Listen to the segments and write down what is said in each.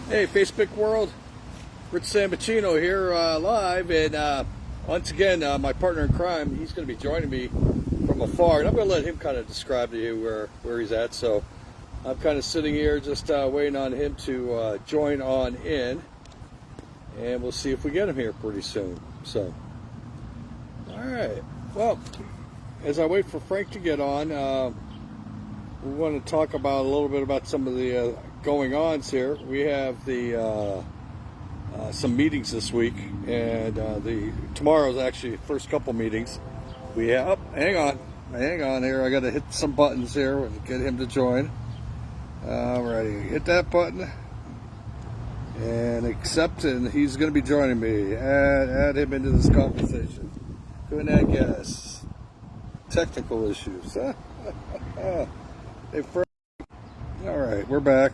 Hey, Facebook world, Rich Sambuchino here live, and once again, my partner in crime, he's going to be joining me from afar, and I'm going to let him kind of describe to you where he's at. So I'm kind of sitting here just waiting on him to join on in, and we'll see if we get him here pretty soon. So, all right. Well, as I wait for Frank to get on, we want to talk about a little bit about some of the going-ons here. We have the some meetings this week, and tomorrow's actually the first couple meetings. We have. Hang on here. I got to hit some buttons here and get him to join. Alrighty, hit that button and accept, and he's going to be joining me. Add him into this conversation. Couldn't add guests. Technical issues. Hey, Frank. All right, we're back.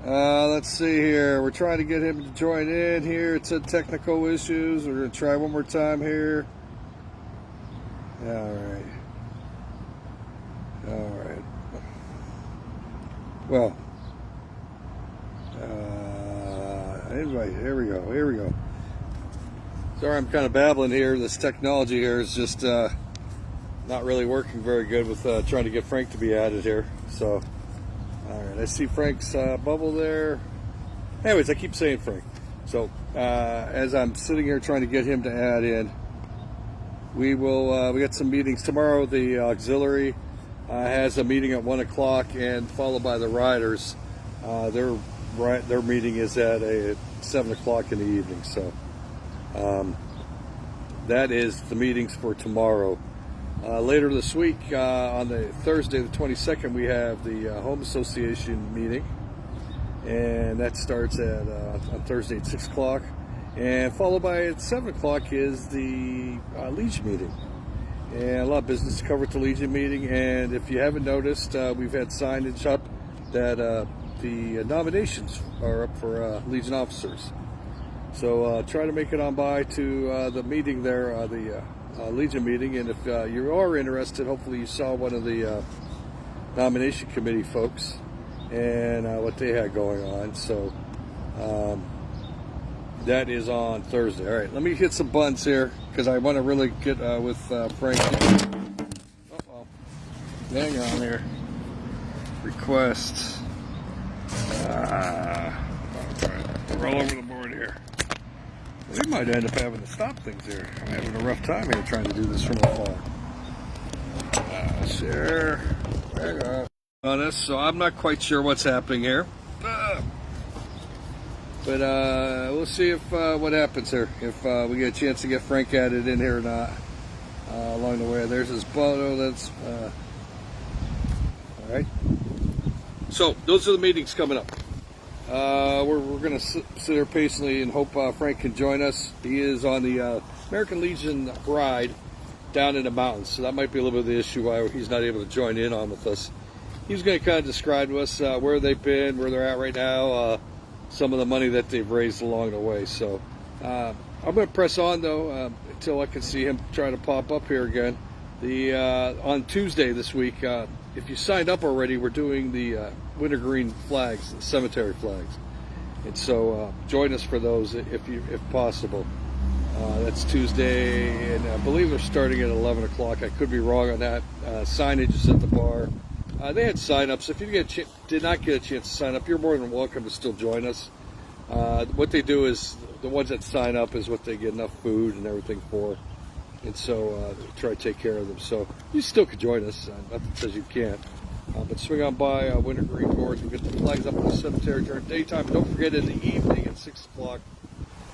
Let's see here. We're trying to get him to join in here. It said technical issues. We're going to try one more time here. All right. Well, anyway, here we go. Sorry, I'm kind of babbling here. This technology here is just not really working very good with trying to get Frank to be added here. So, all right, I see Frank's bubble there. Anyways, I keep saying Frank. So, as I'm sitting here trying to get him to add in, we got some meetings tomorrow. The auxiliary has a meeting at 1 o'clock, and followed by the riders. Their meeting is at 7 o'clock in the evening. So, that is the meetings for tomorrow. Later this week, on the Thursday, the 22nd, we have the Home Association meeting, and that starts on Thursday at 6 o'clock, and followed by at 7 o'clock is the Legion meeting, and a lot of business to cover at the Legion meeting. And if you haven't noticed, we've had signage up that the nominations are up for Legion officers, so try to make it on by to the meeting there, the Legion meeting. And if you are interested, hopefully you saw one of the nomination committee folks and what they had going on. So that is on Thursday. All right, let me hit some buttons here because I want to really get with Frank. Uh-oh. Hang on here. Request. We're all over the board here. We might end up having to stop things here. I'm having a rough time here trying to do this from afar. Share. Hang on this. So I'm not quite sure what's happening here. But we'll see if what happens here. If we get a chance to get Frank added in here or not along the way. There's his photo. That's all right. So those are the meetings coming up. We're going to sit here patiently and hope Frank can join us. He is on the American Legion ride down in the mountains, so that might be a little bit of the issue why he's not able to join in on with us. He's going to kind of describe to us where they've been, where they're at right now, some of the money that they've raised along the way. So I'm going to press on, though, until I can see him try to pop up here again. On Tuesday this week, if you signed up already, we're doing the wintergreen flags, the cemetery flags, and so join us for those if possible. That's Tuesday, and I believe they're starting at 11 o'clock. I could be wrong on that. Signage is at the bar. They had sign-ups. If you did not get a chance to sign up, you're more than welcome to still join us. What they do is the ones that sign up is what they get enough food and everything for. And so try to take care of them. So you still could join us. Nothing says you can't. But swing on by wintergreen boards. We'll get the flags up in the cemetery during daytime. Don't forget, in the evening at 6 o'clock,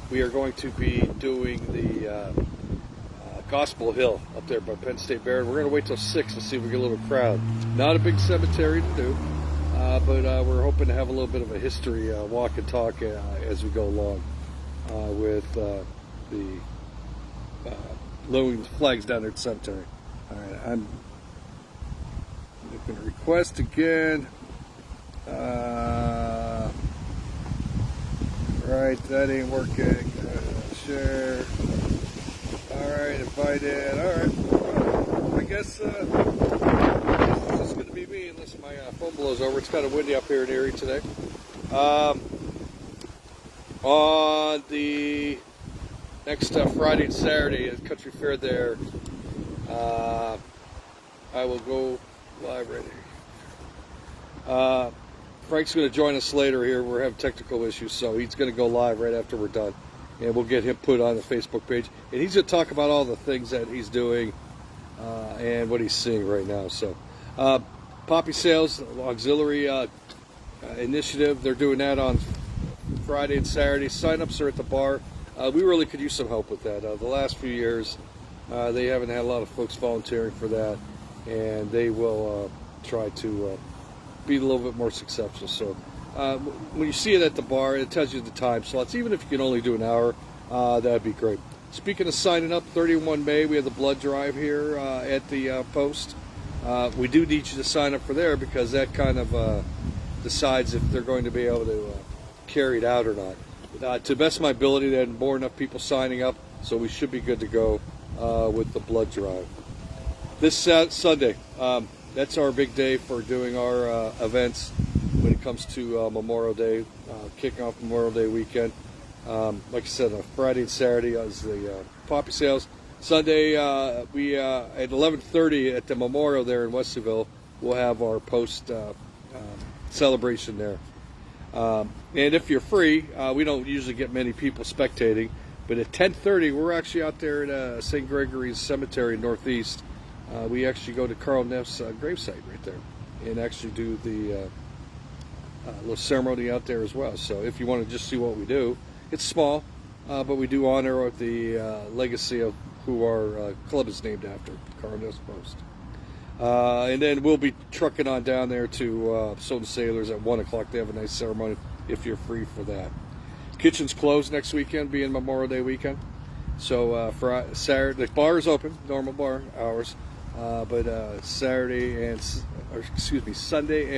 we are going to be doing the Gospel Hill up there by Penn State Barrett. We're going to wait till 6 to see if we get a little crowd. Not a big cemetery to do, but we're hoping to have a little bit of a history walk and talk as we go along with the lowering the flags down there at the cemetery. All right, I'm going to request again. Right, that ain't working. Share. All right, invited. All right. I guess this is going to be me unless my phone blows over. It's kind of windy up here in Erie today. on the next Friday and Saturday at Country Fair there. I will go live right here. Frank's going to join us later here. We're having technical issues, so he's going to go live right after we're done. And we'll get him put on the Facebook page. And he's going to talk about all the things that he's doing and what he's seeing right now. So, Poppy Sales, Auxiliary Initiative, they're doing that on Friday and Saturday. Sign-ups are at the bar. We really could use some help with that. The last few years, they haven't had a lot of folks volunteering for that, and they will try to be a little bit more successful. So when you see it at the bar, it tells you the time slots. Even if you can only do an hour, that'd be great. Speaking of signing up, 31 May, we have the blood drive here at the Post. We do need you to sign up for there because that kind of decides if they're going to be able to carry it out or not. To the best of my ability, there are more enough people signing up, so we should be good to go with the blood drive. This Sunday, that's our big day for doing our events when it comes to Memorial Day, kicking off Memorial Day weekend. Like I said, Friday and Saturday is the Poppy Sales. Sunday, we at 11:30 at the Memorial there in Wesleyville, we'll have our Post celebration there. And if you're free, we don't usually get many people spectating, but at 10:30, we're actually out there at St. Gregory's Cemetery Northeast. We actually go to Carl Neff's gravesite right there and actually do the little ceremony out there as well. So if you want to just see what we do, it's small, but we do honor the legacy of who our club is named after, Carl Neff's Post. And then we'll be trucking on down there to Soda Sailors at 1 o'clock. They have a nice ceremony if you're free for that. Kitchen's closed next weekend, being Memorial Day weekend. So for Saturday, the bar is open, normal bar hours. But Sunday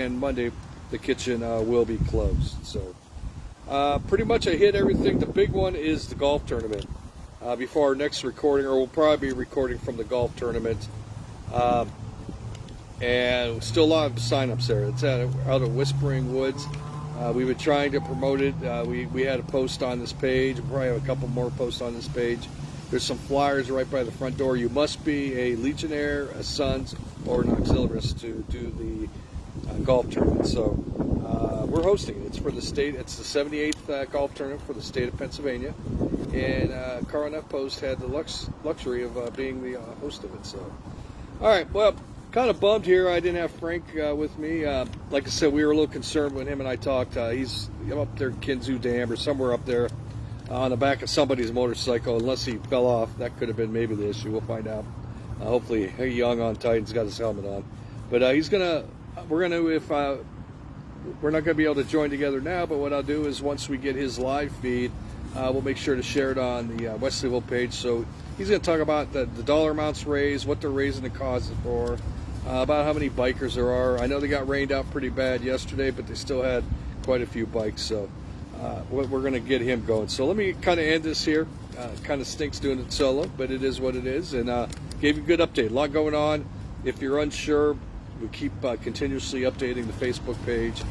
and Monday, the kitchen will be closed. So pretty much I hit everything. The big one is the golf tournament. Before our next recording, or we'll probably be recording from the golf tournament. And still a lot of sign-ups there. It's out of Whispering Woods. We've been trying to promote it. We had a post on this page. We'll probably have a couple more posts on this page. There's some flyers right by the front door. You must be a Legionnaire, a Sons, or an Auxiliarist to do the golf tournament. So we're hosting it. It's for the state. It's the 78th golf tournament for the state of Pennsylvania. And Carl Neff Post had the luxury of being the host of it. So, all right, well, kind of bummed here I didn't have Frank with me. Like I said, we were a little concerned when him and I talked. He's up there at Kinzu Dam or somewhere up there on the back of somebody's motorcycle, unless he fell off. That could have been maybe the issue. We'll find out. Hopefully he hung on tight and's got his helmet on. But we're not gonna be able to join together now, but what I'll do is once we get his live feed, we'll make sure to share it on the Wesleyville page. So he's gonna talk about the dollar amounts raised, what they're raising the causes for, about how many bikers there are. I know they got rained out pretty bad yesterday, but they still had quite a few bikes. So we're going to get him going. So let me kind of end this here. Kind of stinks doing it solo, but it is what it is. And gave you a good update. A lot going on. If you're unsure, we keep continuously updating the Facebook page.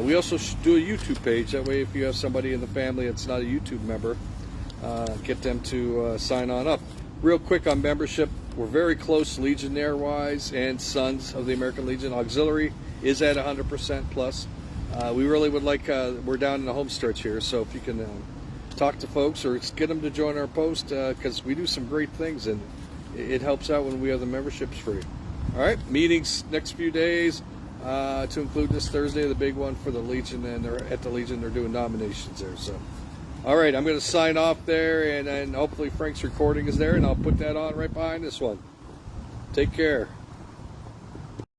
We also do a YouTube page. That way, if you have somebody in the family that's not a YouTube member, get them to sign on up. Real quick on membership, we're very close Legionnaire-wise and Sons of the American Legion. Auxiliary is at 100% plus. We really would like, we're down in the home stretch here, so if you can talk to folks or get them to join our post, because we do some great things and it helps out when we have the memberships free. All right, meetings next few days to include this Thursday, the big one for the Legion, and they're at the Legion, they're doing nominations there. So, all right, I'm going to sign off there, and hopefully Frank's recording is there, and I'll put that on right behind this one. Take care.